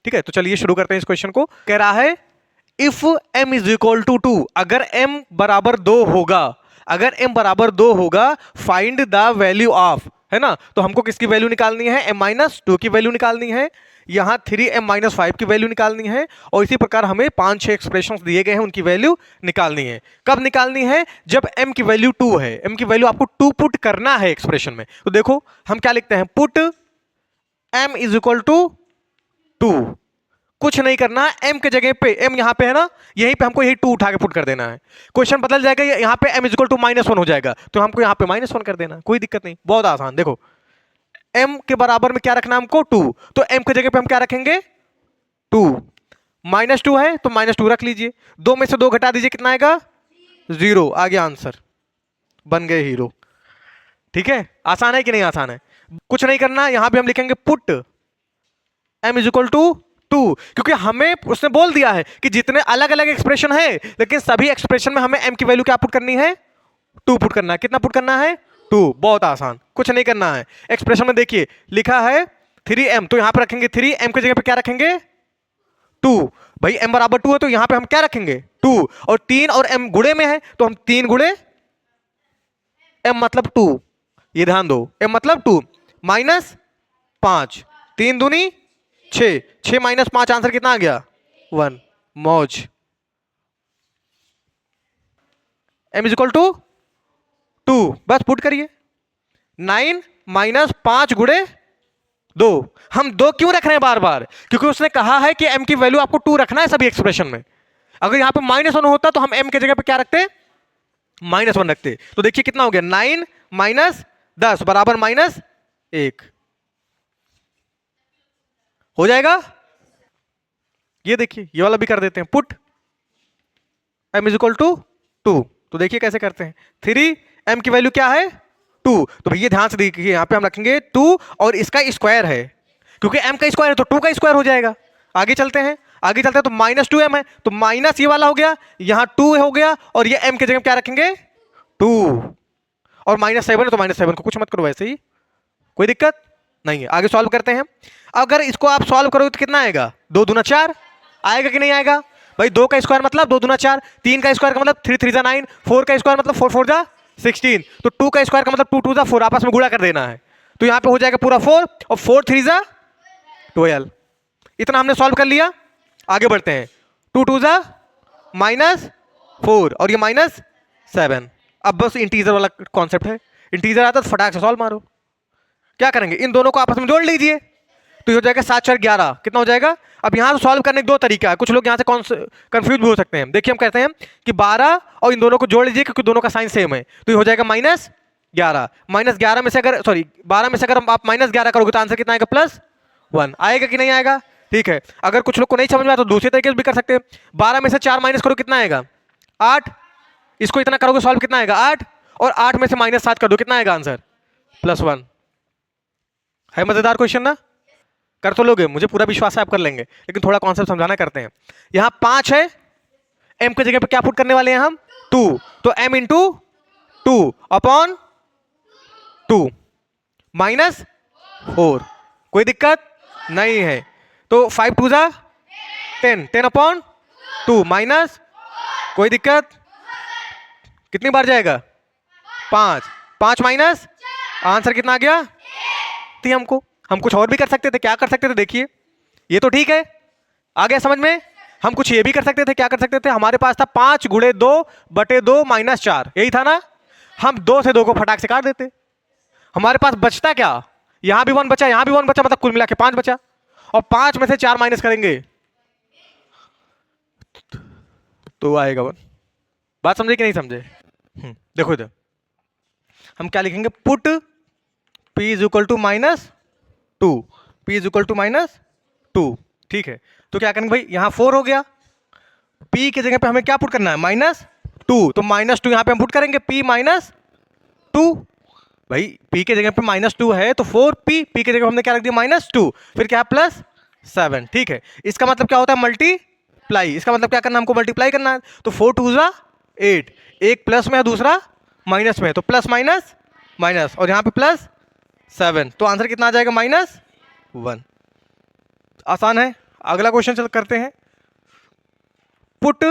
ठीक है, तो चलिए शुरू करते हैं इस क्वेश्चन को। कह रहा है if m is equal to 2, अगर m बराबर 2 होगा, अगर m बराबर 2 होगा, फाइंड द वैल्यू ऑफ, है ना। तो हमको किसकी वैल्यू निकालनी है, m माइनस 2 की वैल्यू निकालनी है, यहां 3m माइनस 5 की वैल्यू निकालनी है, और इसी प्रकार हमें 5-6 एक्सप्रेशंस दिए गए हैं, उनकी वैल्यू निकालनी है। कब निकालनी है, जब m की वैल्यू 2 है, m की वैल्यू आपको 2 पुट करना है एक्सप्रेशन में। तो देखो हम क्या लिखते हैं, put m is equal to 2, कुछ नहीं करना, m के जगह पे, m यहां पे है ना, यहीं पे हमको यही 2 उठा के पुट कर देना है। क्वेश्चन बदल जाएगा, यहां पे m इज इक्वल टू -1 हो जाएगा, तो हमको यहां पे -1 कर देना, कोई दिक्कत नहीं, बहुत आसान। देखो m के बराबर में क्या रखना है हमको, 2, तो m के जगह पे हम क्या रखेंगे, 2, -2 है तो -2 रख लीजिए, 2 में से 2 घटा दीजिए, कितना आएगा, 0, आ गया आंसर, बन गए हीरो। ठीक है, आसान है कि नहीं आसान है। कुछ नहीं करना, यहां पे हम लिखेंगे put m is equal to 2, क्योंकि हमें उसने बोल दिया है कि जितने अलग अलग एक्सप्रेशन है, लेकिन सभी एक्सप्रेशन में हमें m की वैल्यू क्या पुट करनी है, 2 पुट करना है। कितना पुट करना है, 2, बहुत आसान, कुछ नहीं करना है। एक्सप्रेशन में देखिए लिखा है 3m, तो यहां पर रखेंगे 3, m के जगह पे क्या रखेंगे, 2, भाई m बराबर 2 है तो यहां पे हम क्या रखेंगे, 2, और 3 और m गुणे में है तो हम 3 गुणे m मतलब 2, ये ध्यान दो, m मतलब 2, -5, 3 दूनी 6, 6 - 5 आंसर कितना आ गया, 1, मौज। m इज इक्वल टू 2, बस पुट करिए, 9 - 5 गुणे 2, हम 2 क्यों रख रहे हैं बार बार, क्योंकि उसने कहा है कि m की वैल्यू आपको 2 रखना है सभी एक्सप्रेशन में। अगर यहां पे -1 होता तो हम m के जगह पे क्या रखते, -1 रखते। तो देखिए कितना हो गया, 9 - 10 बराबर -1, हो जाएगा। ये देखिए ये वाला भी कर देते हैं, put m is equal to 2, तो देखिए कैसे करते हैं, 3, m की वैल्यू क्या है, 2, तो भैया ध्यान से देखिए यहां पे हम रखेंगे 2 और इसका स्क्वायर है, क्योंकि m का स्क्वायर है तो 2 का स्क्वायर हो जाएगा। आगे चलते हैं, आगे चलते हैं, तो -2m है तो माइनस ये वाला हो गया, यहां 2 हो गया, और ये m की जगह क्या रखेंगे, 2, और -7 है तो -7 को कुछ मत करो, वैसे ही कोई दिक्कत नहीं है। आगे सॉल्व करते हैं। अगर इसको आप सॉल्व करोगे तो कितना आएगा, 2 दूना 4 आएगा कि नहीं आएगा, भाई 2 का स्क्वायर मतलब 2 दूना 4, 3 का स्क्वायर का मतलब 3 3 9, 4 का स्क्वायर मतलब 4 4 16, तो 2 का स्क्वायर का मतलब 2 2 4, आपस में गुणा कर देना है, तो यहां पे हो जाएगा पूरा 4, और 4 3 12। इतना हमने सॉल्व कर लिया, आगे बढ़ते हैं, 2 2 -4 और ये -7। अब बस इंटीजर वाला कॉन्सेप्ट है, इंटीजर आता तो फटाक से सॉल्व मारो। क्या करेंगे, इन दोनों को आपस में जोड़ लीजिए, तो ये हो जाएगा 7 4 11, कितना हो जाएगा। अब यहां से सॉल्व करने के 2 तरीका है, कुछ लोग यहां से कंफ्यूज भी हो सकते हैं। देखिए हम कहते हैं कि 12 और इन दोनों को जोड़ लीजिए, क्योंकि दोनों का साइन सेम है, तो ये हो जाएगा -11, -11 में से अगर, सॉरी 12 में से अगर आप -11 करोगे तो आंसर कितना आएगा, +1 आएगा कि नहीं आएगा। ठीक है, अगर कुछ लोग को नहीं समझ में आता तो दूसरे तरीके से भी कर सकते हैं, 12 में से 4 माइनस करो कितना आएगा, 8, इसको इतना करोगे सॉल्व कितना आएगा, 8, और 8 में से -7 कर दो, कितना आएगा आंसर, +1। है मजेदार क्वेश्चन ना, कर तो लोगे, मुझे पूरा विश्वास है आप कर लेंगे, लेकिन थोड़ा कॉन्सेप्ट समझाना करते हैं। यहां 5 है, m की जगह पे क्या पुट करने वाले हैं हम, 2, तो m इंटू 2 अपॉन 2 -4, कोई दिक्कत नहीं है, तो 5 2 10, 10 अपॉन 2 माइनस, कोई दिक्कत, कितनी बार जाएगा, 5, 5 माइनस, आंसर कितना आ गया, थी हमको। हम कुछ और भी कर सकते थे, क्या कर सकते थे, देखिए ये तो ठीक है, आ गया समझ में। हम कुछ ये भी कर सकते थे, क्या कर सकते थे, हमारे पास था 5 गुणे 2 बटे 2 -4, यही था ना, हम 2 से 2 को फटाक से काट देते, हमारे पास बचता क्या, यहां भी 1 बचा, यहां भी 1 बचा, मतलब कुल मिला के 5 बचा, और 5 में से 4 माइनस करेंगे तो आएगा 1। बात समझे कि नहीं समझे, देखो इधर हम क्या लिखेंगे, put p is equal to -2, p is equal to -2, ठीक है। तो क्या करेंगे भाई, यहां 4 हो गया, p की जगह पे हमें क्या पुट करना है, -2, तो -2 यहां पे हम पुट करेंगे, p -2, भाई p के जगह पे -2 है तो 4p, p की जगह हमने क्या रख दिया, -2, फिर क्या है +7, ठीक है। इसका मतलब क्या होता है, मल्टीप्लाई, इसका मतलब क्या करना, हमको मल्टीप्लाई करना है, तो 4 2 8, एक प्लस में है दूसरा माइनस में है, तो प्लस माइनस माइनस, और यहां पे +7, तो आंसर कितना आ जाएगा, -1। आसान है, अगला क्वेश्चन चल करते हैं। Put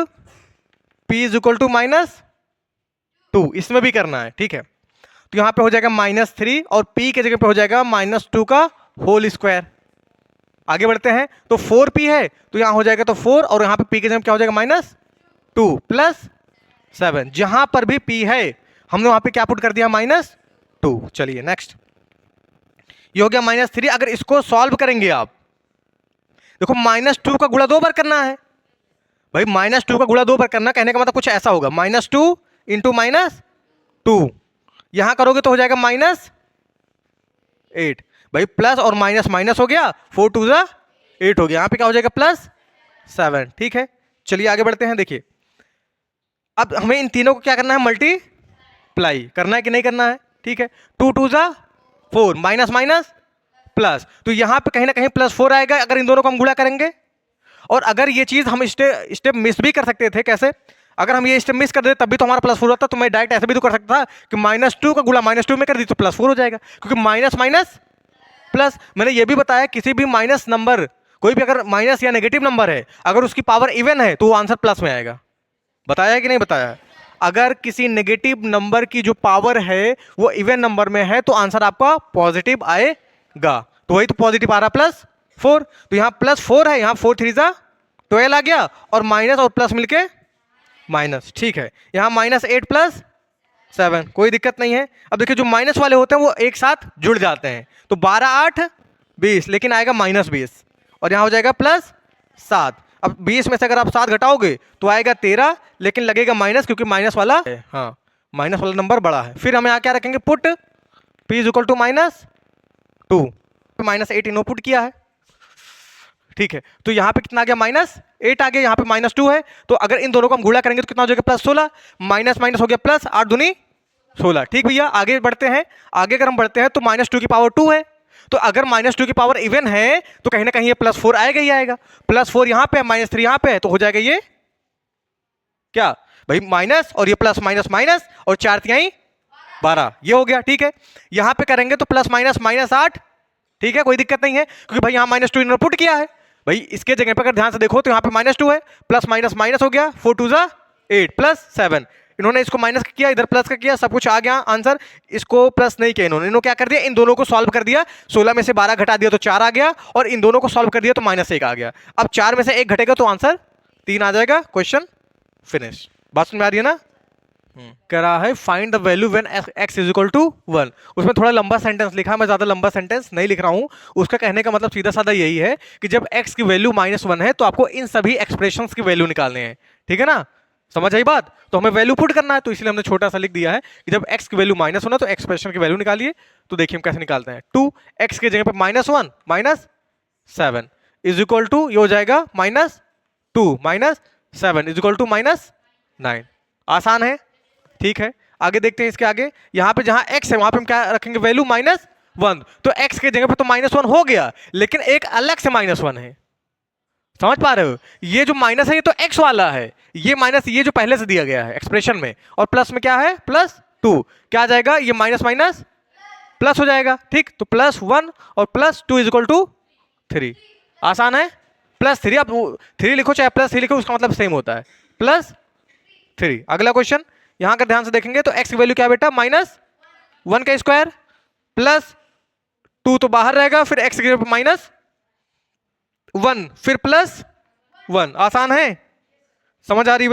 p is equal to -2, इसमें भी करना है, ठीक है। तो यहां पे हो जाएगा -3 और p के जगह पे हो जाएगा -2 का होल स्क्वायर। आगे बढ़ते हैं, तो 4p है तो यहां हो जाएगा तो 4, और यहां पे p के जगह क्या हो जाएगा -2 प्लस 7। जहां पर भी p है हमने वहां पे क्या पुट कर दिया -2। चलिए नेक्स्ट, ये हो गया -3। अगर इसको सॉल्व करेंगे आप, देखो -2 का गुणा 2 बार करना है भाई, -2 का गुणा 2 बार करना, कहने का मतलब कुछ ऐसा होगा, -2 इंटू -2, यहां करोगे तो हो जाएगा -8 भाई, प्लस और माइनस माइनस हो गया, 4 2 जा 8 हो गया, यहां पे क्या हो जाएगा +7, ठीक है। चलिए आगे बढ़ते हैं। देखिए अब हमें इन तीनों को क्या करना है, मल्टीप्लाई करना है कि नहीं करना है, ठीक है। 2 2 जा 4, माइनस माइनस प्लस, तो यहां पे कहीं ना कहीं +4 आएगा अगर इन दोनों को हम गुणा करेंगे। और अगर ये चीज हम स्टेप मिस भी कर सकते थे, कैसे, अगर हम ये स्टेप मिस कर देते तब भी तो हमारा +4 होता, तो मैं डायरेक्ट ऐसे भी तो कर सकता था कि -2 का गुणा -2 में कर दी तो +4 हो जाएगा, क्योंकि माइनस माइनस प्लस। मैंने ये भी बताया किसी भी माइनस नंबर, कोई भी अगर माइनस या नेगेटिव नंबर है, अगर उसकी पावर इवन है तो वो आंसर प्लस में आएगा। बताया है कि नहीं बताया? अगर किसी नेगेटिव नंबर की जो पावर है वो इवन नंबर में है तो आंसर आपका पॉजिटिव आएगा। तो वही तो पॉजिटिव आ रहा +4, तो यहां +4 है, यहां 4 3 जा 12 आ गया, और माइनस और प्लस मिलके माइनस, ठीक है। यहां -8 + 7, कोई दिक्कत नहीं है। अब देखिए जो माइनस वाले होते हैं वो एक साथ जुड़ जाते हैं, तो 12 8 20, लेकिन आएगा -20, और यहां हो जाएगा +7। अब 20 में से अगर आप 7 घटाओगे तो आएगा 13, लेकिन लगेगा माइनस, क्योंकि माइनस वाला है, हाँ माइनस वाला नंबर बड़ा है। फिर हम यहाँ क्या रखेंगे, put p is equal to -2, -8 input किया है, ठीक है। तो यहाँ पे कितना आ गया, -8 आ गया, यहाँ पे -2 है, तो अगर इन दोनों को हम गुणा करेंगे तो कितना हो जाएगा, +16, माइनस माइनस हो गया प्लस, 8 दूनी 16, ठीक भैया। आगे बढ़ते हैं, आगे अगर हम बढ़ते हैं तो -2 की पावर 2 है, तो अगर -2 की पावर इवन है तो कहीं ना कहीं ये +4 आएगा ही आएगा। +4 यहां पे, -3 यहां पे है, तो हो जाएगा ये क्या भाई, माइनस और ये प्लस माइनस माइनस, और 4 तिहाई 12, ये हो गया, ठीक है। यहां पे करेंगे तो +-8, ठीक है, कोई दिक्कत नहीं है, क्योंकि भाई यहां -2 इनपुट किया है भाई। इसके जगह पर अगर ध्यान से देखो तो यहां पे -2 है, प्लस माइनस माइनस हो गया, 4 2 जा 8 +7, इन्होंने इसको माइनस किया, इधर प्लस का किया, सब कुछ आ गया आंसर। इसको प्लस नहीं किया इन्होंने क्या कर दिया, इन दोनों को सॉल्व कर दिया, 16 में से 12 घटा दिया तो 4 आ गया, और इन दोनों को सॉल्व कर दिया तो -1 आ गया। अब 4 में से 1 घटेगा तो आंसर 3 आ जाएगा, क्वेश्चन फिनिश। बात समझ में आ रही है ना? कह रहा है find the value when x is equal to 1। उसमें थोड़ा लंबा सेंटेंस लिखा, मैं ज्यादा लंबा सेंटेंस नहीं लिख रहा हूं। उसका कहने का मतलब सीधा साधा यही है कि जब x की वैल्यू -1 है तो आपको इन सभी एक्सप्रेशंस की वैल्यू निकालने हैं, ठीक है ना, समझ आई बात? तो हमें वैल्यू पुट करना है, तो इसलिए हमने छोटा सा लिख दिया है कि जब x की वैल्यू -1 है तो एक्सप्रेशन की वैल्यू निकालिए। तो देखिए हम कैसे निकालते हैं, 2x के जगह पे -1 -7 इज इक्वल टू, ये हो जाएगा -2 -7 इज इक्वल टू -9। आसान है, ठीक है। आगे देखते हैं, इसके आगे यहां पे जहां x है वहां पे हम क्या रखेंगे, वैल्यू -1, तो x के जगह पे तो -1 हो गया, लेकिन एक अलग से -1 है, समझ पा रहे हो? ये जो माइनस है ये तो x वाला है, ये माइनस ये जो पहले से दिया गया है एक्सप्रेशन में, और प्लस में क्या है, +2, क्या आ जाएगा, ये माइनस माइनस प्लस हो जाएगा, ठीक। तो +1 और +2 इज इक्वल टू 3। आसान है, +3, अब 3 लिखो चाहे +3 लिखो, उसका मतलब सेम होता है, +3। अगला क्वेश्चन यहां का ध्यान से देखेंगे तो x की वैल्यू क्या बेटा, -1 का स्क्वायर +2 तो बाहर रहेगा, फिर x की जगह -1 फिर +1। आसान है, समझ आ रही,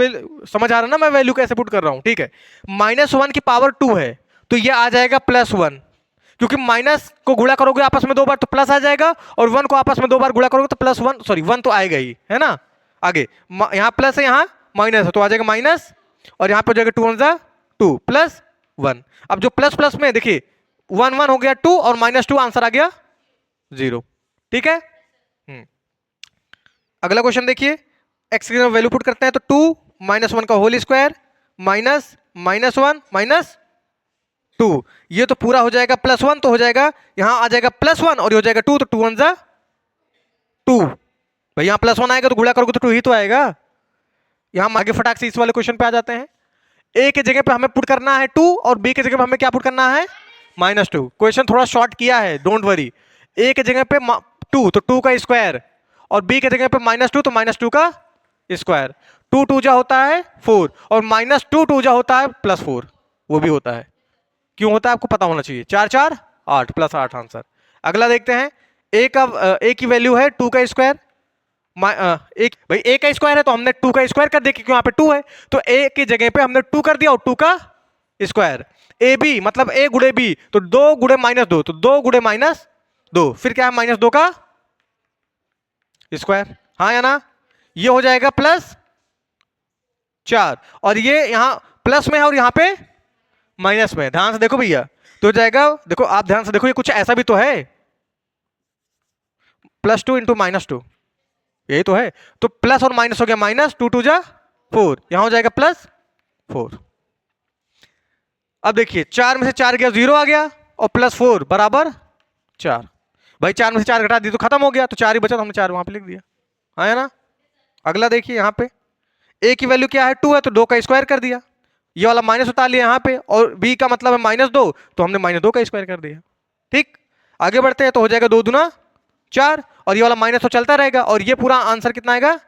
समझ आ रहा ना मैं वैल्यू कैसे पुट कर रहा हूं, ठीक है। -1 की पावर 2 है तो ये आ जाएगा +1, क्योंकि माइनस को गुणा करोगे आपस में 2 बार तो प्लस आ जाएगा, और 1 को आपस में 2 बार गुणा करोगे तो +1 सॉरी 1 तो आएगा ही, है ना। आगे यहां प्लस है, यहां माइनस है, तो आ जाएगा माइनस, और यहां पे हो जाएगा 2 1 2 +1। अब जो प्लस प्लस में देखिए 1 1 हो गया 2 और -2, आंसर आ गया 0, ठीक है। अगला क्वेश्चन देखिए, x की वैल्यू पुट करते हैं तो 2 -1 का होल स्क्वायर -1 -2, ये तो पूरा हो जाएगा +1, तो हो जाएगा यहां आ जाएगा +1 और ये हो जाएगा 2, तो 2 1 2 भाई, यहां +1 आएगा तो गुणा करोगे तो 2 ही तो आएगा। यहां आगे फटाक से इस वाले क्वेश्चन पे आ जाते हैं। a के जगह पे हमें पुट करना है 2 और b के जगह पे हमें क्या पुट करना है, -2। क्वेश्चन थोड़ा शॉर्ट किया है, डोंट वरी। a के जगह पे 2 तो 2 का स्क्वायर, और b की जगह पे -2 तो -2 का स्क्वायर। 2 2 जा होता है 4 और -2 2 जा होता है +4, वो भी होता है। क्यों होता है आपको पता होना चाहिए। 4 4 8 +8 आंसर। अगला देखते हैं a की वैल्यू है 2 का स्क्वायर। एक भाई a का स्क्वायर है तो हमने 2 का स्क्वायर कर दिया क्योंकि यहाँ पे 2 है, तो a की जगह पे हमने 2 कर दिया और 2 का स्क्वायर। ए बी मतलब a गुड़े b तो 2 गुड़े -2 तो 2 गुड़े -2, फिर क्या है -2 का स्क्वायर, हाँ या ना। ये हो जाएगा +4 और ये यहां प्लस में है और यहां पे माइनस में। ध्यान से देखो भैया, तो हो जाएगा, देखो आप ध्यान से देखो, ये कुछ ऐसा भी तो है, +2 इंटू -2, यही तो है। तो प्लस और माइनस हो गया -2 2 जा 4, यहां हो जाएगा +4। अब देखिए 4 में से 4 गया 0 आ गया और +4 बराबर 4। भाई 4 में से 4 घटा दी तो खत्म हो गया, तो 4 ही बचा तो हमने 4 वहां पे लिख दिया, हाँ है ना। अगला देखिए यहां पे a की वैल्यू क्या है 2 है तो 2 का स्क्वायर कर दिया, ये वाला माइनस उतार लिया यहाँ पे, और b का मतलब है -2 तो हमने -2 का स्क्वायर कर दिया। ठीक, आगे बढ़ते हैं तो हो जाएगा 2 दूना 4 और ये वाला माइनस तो चलता रहेगा और ये पूरा आंसर कितना आएगा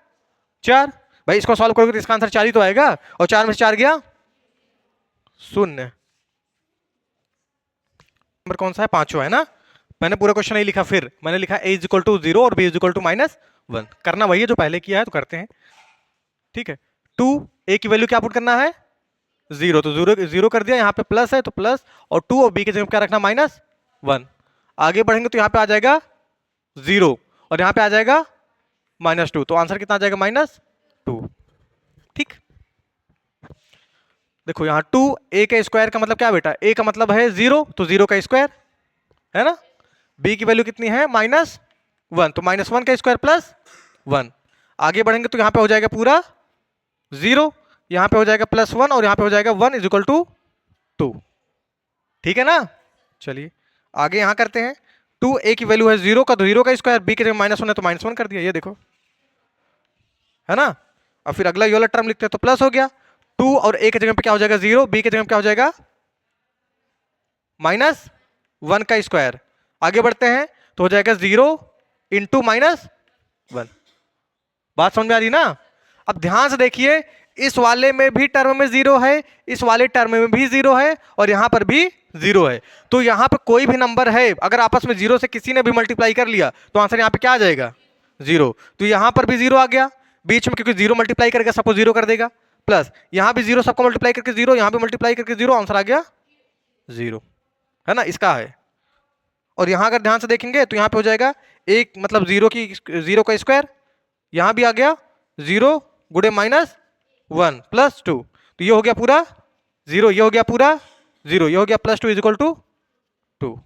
4। भाई इसको सॉल्व करोगे तो इसका आंसर 4 ही तो आएगा, और 4 में से 4 गया 0। नंबर कौन सा है, पांचवा है ना। मैंने पूरा क्वेश्चन नहीं लिखा, फिर मैंने लिखा a इज इक्वल टू 0 और b इज इक्वल टू -1। करना वही है जो पहले किया है, तो करते हैं। ठीक है, 2 a की वैल्यू क्या पुट करना है 0, तो 0 कर दिया, यहाँ पे प्लस है तो प्लस, और 2 और b की जगह क्या रखना -1। आगे बढ़ेंगे तो यहाँ पे आ जाएगा 0 और यहाँ पे आ जाएगा -2, तो आंसर कितना आ जाएगा -2। ठीक, देखो यहाँ 2 a का स्क्वायर का मतलब क्या बेटा, a का मतलब है 0 तो 0 का स्क्वायर है ना। b की वैल्यू कितनी है -1 तो -1 का स्क्वायर +1। आगे बढ़ेंगे तो यहाँ पे हो जाएगा पूरा 0, यहाँ पे हो जाएगा +1 और यहाँ पे हो जाएगा 1 इज इक्वल टू 2। ठीक है ना। चलिए आगे यहाँ करते हैं, 2 a की वैल्यू है 0 का तो 0 का स्क्वायर, b की जगह -1 है तो -1 कर दिया, ये देखो है ना। और फिर अगला ये वाला टर्म लिखते हैं तो प्लस हो गया, 2 और a की जगह पे क्या हो जाएगा 0, b की जगह पे क्या हो जाएगा -1 का स्क्वायर। आगे बढ़ते हैं तो हो जाएगा 0 इंटू -1। बात समझ में आ रही ना। अब ध्यान से देखिए, इस वाले में भी टर्म में 0 है, इस वाले टर्म में भी 0 है और यहां पर भी 0 है। तो यहां पर कोई भी नंबर है अगर आपस में 0 से किसी ने भी मल्टीप्लाई कर लिया तो आंसर यहां पे क्या आ जाएगा 0। तो यहां पर भी 0 आ गया बीच में, क्योंकि 0 मल्टीप्लाई करके सबको 0 कर देगा, प्लस यहां भी 0 सबको मल्टीप्लाई करके 0, यहां भी मल्टीप्लाई करके 0, आंसर आ गया 0, है ना, इसका है। और यहां अगर ध्यान से देखेंगे तो यहां पे हो जाएगा एक मतलब 0 का स्क्वायर, यहां भी आ गया 0 गुड़े -1 +2, तो ये हो गया पूरा 0, ये हो गया पूरा 0, ये हो गया +2 इज इक्वल टू 2,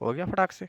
हो गया फटाक से।